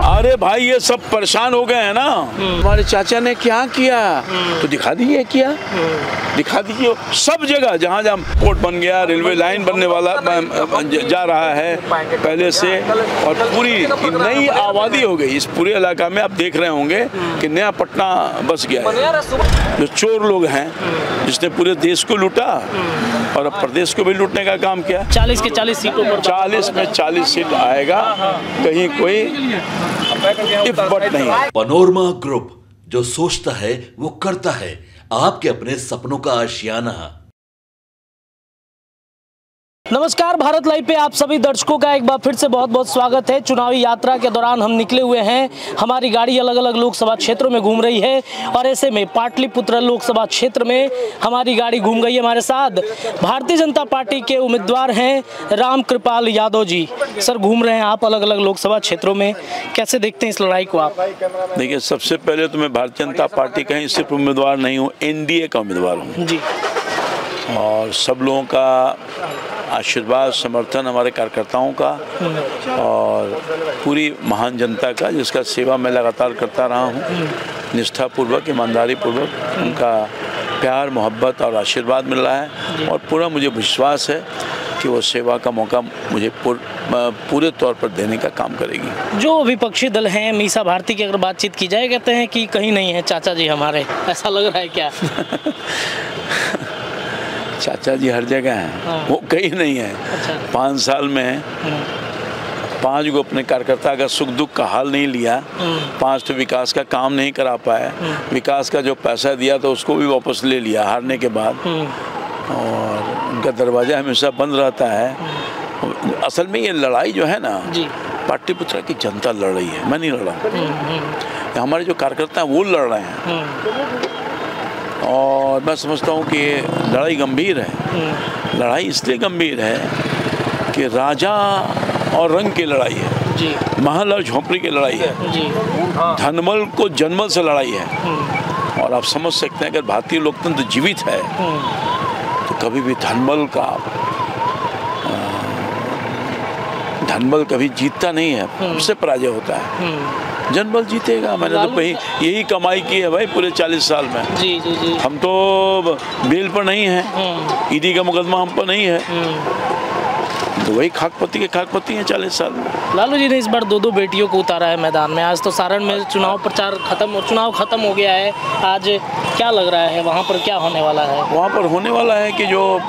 अरे भाई ये सब परेशान हो गए हैं ना। हमारे चाचा ने क्या किया तो दिखा दीजिए, किया दिखा दीजिए। सब जगह जहाँ जहाँ पोर्ट बन गया, रेलवे लाइन बनने वाला जा रहा है पहले से, और पूरी नई आबादी हो गई इस पूरे इलाका में। आप देख रहे होंगे कि नया पटना बस गया है। जो चोर लोग हैं जिसने पूरे देश को लूटा और अब प्रदेश को भी लूटने का काम किया। 40 के 40 सीटों पर 40 में 40 सीट आएगा, कहीं कोई इफ्फत नहीं। पनोरमा ग्रुप, जो सोचता है वो करता है। आपके अपने सपनों का आशियाना। नमस्कार, भारत लाइव पे आप सभी दर्शकों का एक बार फिर से बहुत बहुत स्वागत है। चुनावी यात्रा के दौरान हम निकले हुए हैं। हमारी गाड़ी अलग अलग लोकसभा क्षेत्रों में घूम रही है और ऐसे में पाटलिपुत्र लोकसभा क्षेत्र में हमारी गाड़ी घूम गई। हमारे साथ भारतीय जनता पार्टी के उम्मीदवार हैं राम कृपाल यादव जी। सर, घूम रहे हैं आप अलग अलग लोकसभा क्षेत्रों में, कैसे देखते हैं इस लड़ाई को आप? देखिए, सबसे पहले तो मैं भारतीय जनता पार्टी का ही सिर्फ उम्मीदवार नहीं हूँ, एनडीए का उम्मीदवार हूँ जी। और सब लोगों का आशीर्वाद, समर्थन हमारे कार्यकर्ताओं का और पूरी महान जनता का, जिसका सेवा मैं लगातार करता रहा हूँ निष्ठापूर्वक, ईमानदारी पूर्वक। उनका प्यार, मोहब्बत और आशीर्वाद मिल रहा है और पूरा मुझे विश्वास है कि वो सेवा का मौका मुझे पूरे तौर पर देने का काम करेगी। जो विपक्षी दल हैं, मीसा भारती की अगर बातचीत की जाए, कहते हैं कि कहीं नहीं है चाचा जी हमारे, ऐसा लग रहा है क्या? चाचा जी हर जगह हैं। हाँ। वो कहीं नहीं है। अच्छा। 5 साल में 5 को अपने कार्यकर्ता का सुख दुख का हाल नहीं लिया, 5 तो विकास का काम नहीं करा पाया। विकास का जो पैसा दिया तो उसको भी वापस ले लिया हारने के बाद, और उनका दरवाजा हमेशा बंद रहता है। असल में ये लड़ाई जो है ना, पाटलिपुत्र की जनता लड़ रही है, मैं नहीं लड़ रहा। हमारे जो कार्यकर्ता हैं वो लड़ रहे हैं और मैं समझता हूँ कि लड़ाई गंभीर है। लड़ाई इसलिए गंभीर है कि राजा और रंग की लड़ाई है जी। महल और झोंपड़ी की लड़ाई है जी। धनबल को जनबल से लड़ाई है। और आप समझ सकते हैं अगर भारतीय लोकतंत्र जीवित है तो कभी भी धनबल कभी जीतता नहीं है, उससे पराजय होता है। जनबल जीतेगा। मैंने तो कहीं यही कमाई की है भाई पूरे 40 साल में। जी जी जी। हम तो बेल पर नहीं है, ईडी का मुकदमा हम पर नहीं है, तो वही खाकपति के खाकपति हैं 40 साल में। लालू जी ने इस बार 2 बेटियों को उतारा है मैदान में। आज तो सारण में चुनाव प्रचार चुनाव खत्म हो गया है। आज क्या लग रहा है वहाँ पर क्या होने वाला है? वहाँ पर होने वाला है कि जो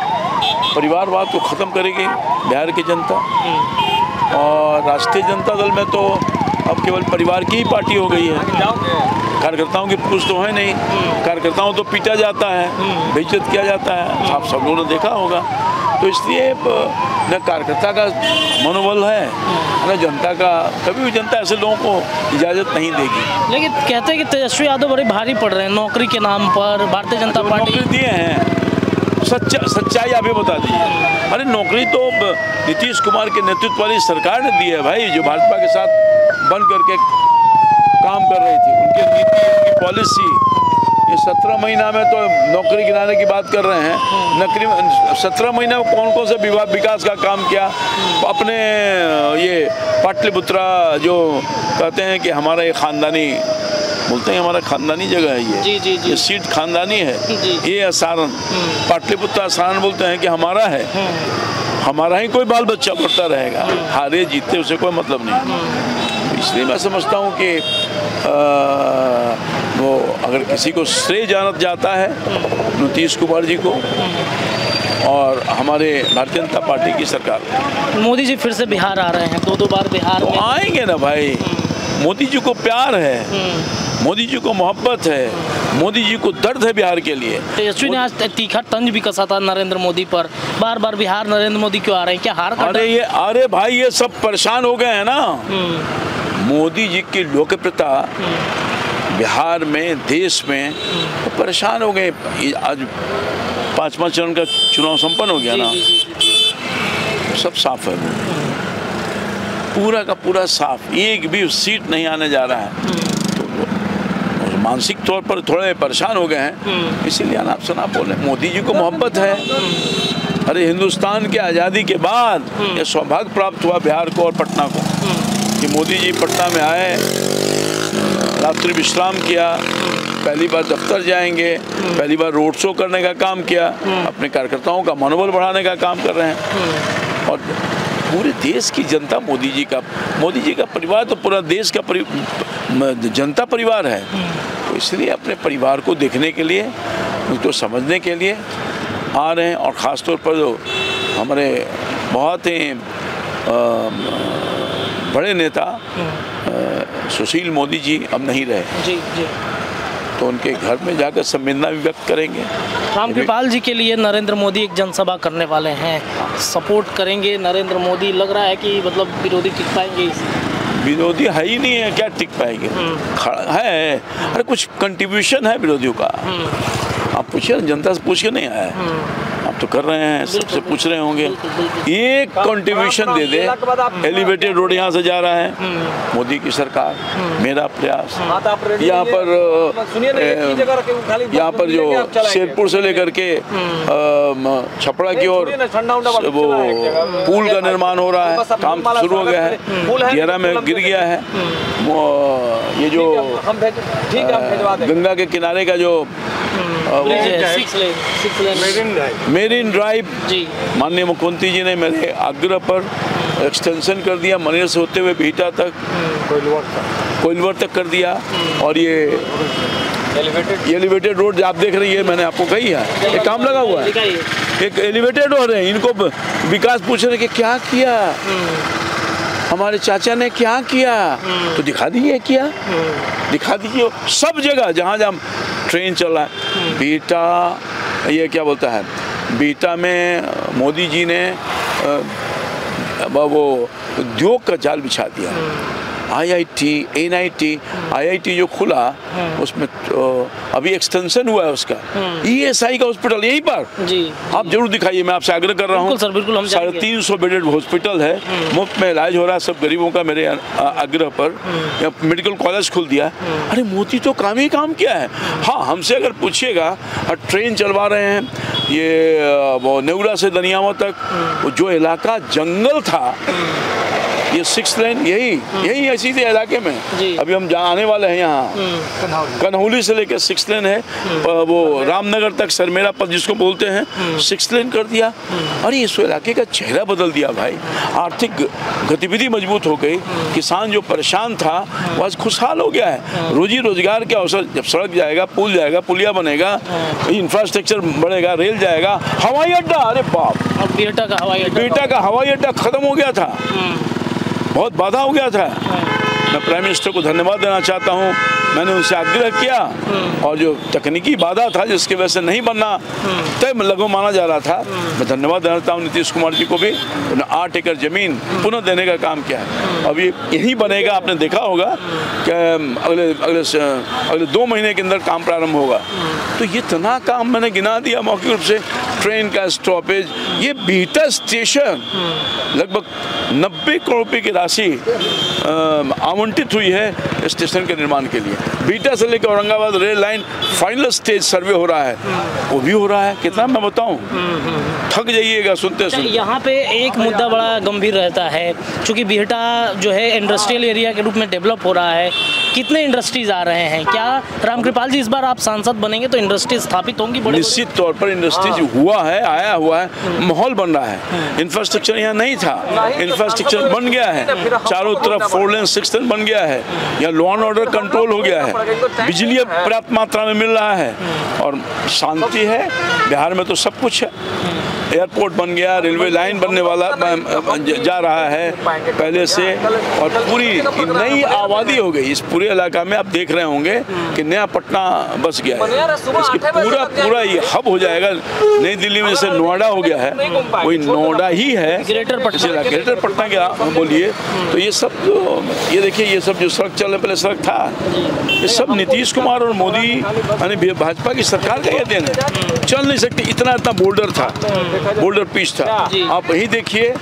परिवारवाद को ख़त्म करेगी बिहार की जनता, और राष्ट्रीय जनता दल में तो अब केवल परिवार की ही पार्टी हो गई है। कार्यकर्ताओं की पूछ तो है नहीं, कार्यकर्ताओं तो पीटा जाता है, बेइज्जत किया जाता है, आप सब लोगों ने देखा होगा। तो इसलिए न कार्यकर्ता का मनोबल है न जनता का। कभी भी जनता ऐसे लोगों को इजाज़त नहीं देगी। लेकिन कहते हैं कि तेजस्वी यादव बड़े भारी पड़ रहे हैं नौकरी के नाम पर। भारतीय जनता पार्टी नौकरी दिए हैं, सच्चाई आप ही बता दीजिए। अरे नौकरी तो नीतीश कुमार के नेतृत्व वाली सरकार ने दी है भाई, जो भाजपा के साथ बन करके काम कर रही थी। उनकी नीति, उनकी पॉलिसी, ये 17 महीना में तो नौकरी गिराने की बात कर रहे हैं। 17 महीना में कौन से विकास का काम किया? अपने ये पाटलिपुत्रा जो कहते हैं कि हमारा ये खानदानी, बोलते हैं हमारा खानदानी जगह है ये। जी जी जी। ये सीट खानदानी है। ये सारण, पाटलिपुत्र सारण बोलते हैं कि हमारा है, हमारा ही कोई बाल बच्चा पढ़ता रहेगा, हारे जीतते उसे कोई मतलब नहीं। इसलिए मैं समझता हूँ कि वो अगर किसी को श्रेय जाना जाता है नीतीश कुमार जी को और हमारे भारतीय जनता पार्टी की सरकार। मोदी जी फिर से बिहार आ रहे हैं, 2 बार बिहार में आएंगे ना भाई। मोदी जी को प्यार है, मोदी जी को मोहब्बत है, मोदी जी को दर्द है बिहार के लिए। तेजस्वी ने आज तीखा तंज भी कसा था नरेंद्र मोदी पर। बार बार बिहार नरेंद्र मोदी क्यों आ रहे हैं? क्या हार का? अरे भाई ये सब परेशान हो गए हैं ना। मोदी जी की लोकप्रियता बिहार में, देश में तो परेशान हो गए। आज 5वां चरण का चुनाव संपन्न हो गया ना, सब साफ है, पूरा का पूरा साफ, एक भी सीट नहीं आने जा रहा है। तो मानसिक तौर पर थोड़े परेशान हो गए हैं, इसीलिए अनाप शनाप बोले। मोदी जी को मोहब्बत है, अरे हिंदुस्तान के आज़ादी के बाद ये सौभाग्य प्राप्त हुआ बिहार को और पटना को कि मोदी जी पटना में आए, रात्रि विश्राम किया, पहली बार दफ्तर जाएंगे, पहली बार रोड शो करने का काम किया, अपने कार्यकर्ताओं का मनोबल बढ़ाने का काम कर रहे हैं। और पूरे देश की जनता मोदी जी का परिवार तो पूरा देश का जनता परिवार है। तो इसलिए अपने परिवार को देखने के लिए, उसको समझने के लिए आ रहे हैं। और ख़ास तौर पर जो हमारे बहुत ही बड़े नेता सुशील मोदी जी अब नहीं रहे जी जी, तो उनके घर में जाकर संवेदना भी व्यक्त करेंगे। रामकृपाल जी के लिए नरेंद्र मोदी एक जनसभा करने वाले हैं, सपोर्ट करेंगे नरेंद्र मोदी? लग रहा है कि मतलब विरोधी टिक पाएंगे? विरोधी है ही नहीं है, क्या टिक पाएंगे? खड़ा है, अरे कुछ कंट्रीब्यूशन है विरोधियों का। आप पूछिए, जनता से पूछ के नहीं आया है, आप तो कर रहे हैं, सबसे पूछ रहे होंगे। एक कंट्रीब्यूशन दे दे, एलिवेटेड रोड यहाँ से जा रहा है, मोदी की सरकार, मेरा प्रयास। यहाँ पर जो शेरपुर से लेकर के छपड़ा की ओर वो पुल का निर्माण हो रहा है, काम शुरू हो गया है, दियारा में गिर गया है। ये जो गंगा के किनारे का जो मेरीन ड्राइव, माननीय मुख्यमंत्री जी ने मेरे आग्रह पर एक्सटेंशन कर दिया, मनेर से होते हुए बीटा तक, कोइलवर तक कर दिया। और ये एलिवेटेड रोड आप देख रही है, मैंने आपको कही है, एक काम लगा हुआ है, एक एलिवेटेड रोड है। इनको विकास पूछ रहे कि क्या किया हमारे चाचा ने, क्या किया, तो दिखा दीजिए, क्या दिखा दीजिए। सब जगह जहाँ जहाँ ट्रेन चल रहा है, बीटा, ये क्या बोलता है, बीटा में मोदी जी ने वो उद्योग का जाल बिछा दिया। IIT, NIT, IIT जो खुला उसमें अभी एक्सटेंशन हुआ है उसका। ESI का हॉस्पिटल यहीं पर जी, आप जरूर दिखाइए, मैं आपसे आग्रह कर रहा हूँ। सर बिल्कुल, हम 350 बेडेड हॉस्पिटल है, मुफ्त में इलाज हो रहा है सब गरीबों का, मेरे आग्रह पर। मेडिकल कॉलेज खुल दिया। अरे मोदी तो काम ही काम किया है। हाँ, हमसे अगर पूछिएगा, ट्रेन चलवा रहे हैं, ये वो नेवरा से दनियावा तक जो इलाका जंगल था, ये 6 लेन यही ऐसी थी इलाके में। अभी हम जहाँ आने वाले हैं, यहाँ कन्हौली से लेकर 6 लेन है, वो रामनगर तक सरमेरा पथ जिसको बोलते हैं, 6 लेन कर दिया। अरे इस इलाके का चेहरा बदल दिया भाई, आर्थिक गतिविधि मजबूत हो गई, किसान जो परेशान था वो आज खुशहाल हो गया है, रोजी रोजगार के अवसर। जब सड़क जाएगा, पुल जाएगा, पुलिया बनेगा, इंफ्रास्ट्रक्चर बढ़ेगा, रेल जाएगा, हवाई अड्डा, अरे बाप, बेटा का हवाई अड्डा खत्म हो गया था, बहुत बाधा हो गया था। मैं प्राइम मिनिस्टर को धन्यवाद देना चाहता हूं, मैंने उनसे आग्रह किया, और जो तकनीकी बाधा था जिसकी वजह से नहीं बनना तय लगो माना जा रहा था, मैं धन्यवाद देना चाहता हूँ नीतीश कुमार जी को भी। उन्होंने 8 एकड़ जमीन पुनः देने का काम किया है। अभी यही बनेगा, आपने देखा होगा कि अगले 2 महीने के अंदर काम प्रारंभ होगा। तो ये इतना काम मैंने गिना दिया मौखिक रूप से। ट्रेन का स्टॉपेज, ये बीटा स्टेशन लगभग 90 करोड़ रुपये की राशि आवंटित हुई है स्टेशन के निर्माण के लिए। बीटा से लेकर Aurangabad rail line final stage survey हो रहा है, वो भी हो रहा है। कितना मैं बताऊं, थक जाइएगा सुनते सुनते। यहाँ पे एक मुद्दा बड़ा गंभीर रहता है, क्योंकि बिहटा जो है इंडस्ट्रियल एरिया के रूप में डेवलप हो रहा है, कितने इंडस्ट्रीज आ रहे हैं। क्या रामकृपाल जी इस बार आप सांसद बनेंगे तो इंडस्ट्री स्थापित होंगी? निश्चित तौर पर इंडस्ट्रीज हुआ है, आया हुआ है, माहौल बन रहा है। इंफ्रास्ट्रक्चर यहाँ नहीं था, इंफ्रास्ट्रक्चर बन गया है, चारों तरफ 4 लेन 6 लेन बन गया है, यहाँ लॉ एंड ऑर्डर कंट्रोल हो गया है, बिजली अब पर्याप्त मात्रा में मिल रहा है और शांति है। बिहार में तो सब कुछ है, एयरपोर्ट बन गया, रेलवे लाइन बनने वाला जा रहा है पहले से, और पूरी नई आबादी हो गई इस पूरे इलाका में। आप देख रहे होंगे कि नया पटना बस गया है, इसकी पूरा ये हब हो जाएगा। नई दिल्ली में जैसे नोएडा हो गया है, वही नोएडा ही है, ग्रेटर पटना क्या बोलिए। तो ये सब जो ये देखिए, ये सब जो सड़क चलने पहले सड़क था, ये सब नीतीश कुमार और मोदी यानी भाजपा की सरकार का ये देन है। चल नहीं सकती, इतना बोल्डर था, बोल्डर पिच था। आप वही देखिए,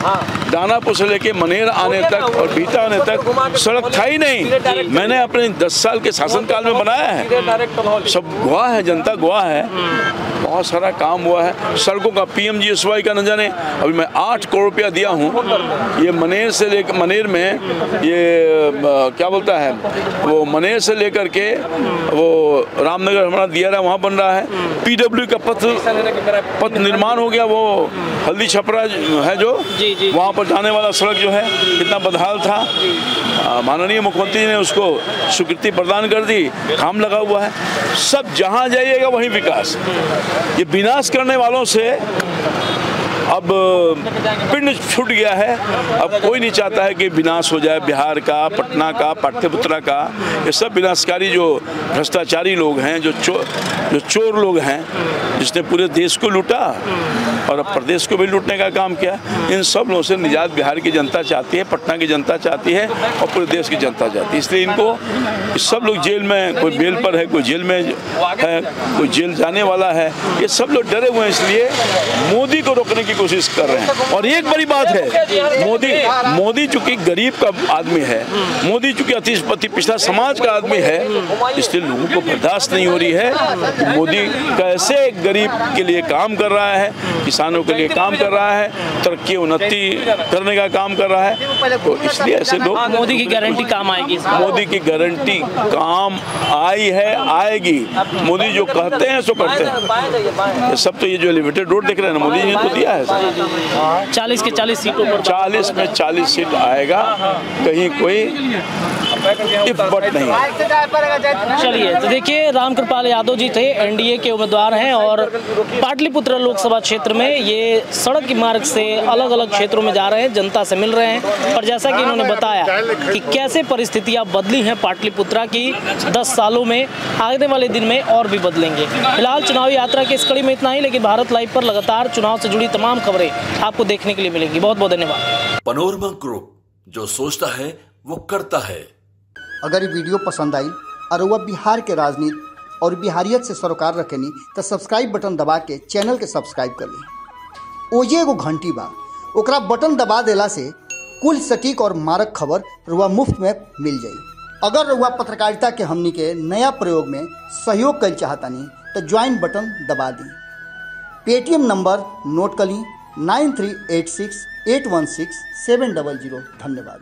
दानापुर से लेके मनेर आने तक और बीटा आने तक सड़क था ही नहीं। मैंने अपने 10 साल के शासनकाल में बनाया है, सब गवाह है, जनता गवाह है। बहुत सारा काम हुआ है। सड़कों का PMGSY का न जाने, अभी मैं 8 करोड़ रुपया दिया हूँ। ये मनेर से लेकर, मनेर में ये क्या बोलता है वो, मनेर से लेकर के वो रामनगर हमारा दिया रहा, वहाँ बन रहा है। PW का पथ निर्माण हो गया, वो हल्दी छपरा है जो वहाँ पर जाने वाला सड़क जो है कितना बदहाल था। माननीय मुख्यमंत्री ने उसको स्वीकृति प्रदान कर दी, काम लगा हुआ है। सब जहाँ जाइएगा वहीं विकास। ये विनाश करने वालों से अब पिंड छूट गया है। अब कोई नहीं चाहता है कि विनाश हो जाए बिहार का, पटना का, पाटलिपुत्रा का। ये सब विनाशकारी जो भ्रष्टाचारी लोग हैं, जो चोर लोग हैं, जिसने पूरे देश को लूटा और अब प्रदेश को भी लूटने का काम किया, इन सब लोगों से निजात बिहार की जनता चाहती है, पटना की जनता चाहती है और पूरे देश की जनता चाहती है। इसलिए इनको सब लोग जेल में, कोई बेल पर है, कोई जेल में है, कोई जेल जाने वाला है। ये सब लोग डरे हुए हैं, इसलिए मोदी को रोकने की कोशिश कर रहे हैं। और एक बड़ी बात है, मोदी चूंकि गरीब का आदमी है, मोदी चूंकि अति पिछड़ा समाज का आदमी है, इसलिए लोगों को बर्दाश्त नहीं हो रही है कि मोदी कैसे गरीब के लिए काम कर रहा है, किसानों के लिए काम कर रहा है, तरक्की उन्नति करने का काम कर रहा है। तो इसलिए ऐसे लोग, मोदी की गारंटी काम आएगी, मोदी की गारंटी काम आई है, आएगी। मोदी जो कहते हैं सो करते हैं। ये सब तो ये जो एलिवेटेड रोड देख रहे हैं ना, मोदी जी ने तो दिया है। 40 के 40 सीटों पर 40 में 40 सीट आएगा, कहीं कोई बट नहीं। चलिए, तो देखिए, रामकृपाल यादव जी थे, NDA के उम्मीदवार हैं और पाटलिपुत्र लोकसभा क्षेत्र में ये सड़क मार्ग से अलग अलग क्षेत्रों में जा रहे हैं, जनता से मिल रहे हैं। और जैसा कि इन्होंने बताया कि कैसे परिस्थितियां बदली हैं पाटलिपुत्रा की 10 सालों में, आने वाले दिन में और भी बदलेंगे। फिलहाल चुनावी यात्रा की इस कड़ी में इतना ही, लेकिन भारत लाइव पर लगातार चुनाव से जुड़ी तमाम खबरें आपको देखने के लिए मिलेंगी। बहुत बहुत धन्यवाद। पनोरमा ग्रुप, जो सोचता है वो करता है। अगर ये वीडियो पसंद आई और वह बिहार के राजनीति और बिहारियत से सरोकार रखेनी तो सब्सक्राइब बटन दबा के चैनल के सब्सक्राइब कर ली। ओजे एगो घंटी बा, ओकरा बटन दबा देला से कुल सटीक और मारक खबर रुआ मुफ्त में मिल जाई। अगर रुआ पत्रकारिता के हमनी के नया प्रयोग में सहयोग कर चाहतानी तो ज्वाइन बटन दबा दी। पेटीएम नंबर नोट कर ली 9386816700। धन्यवाद।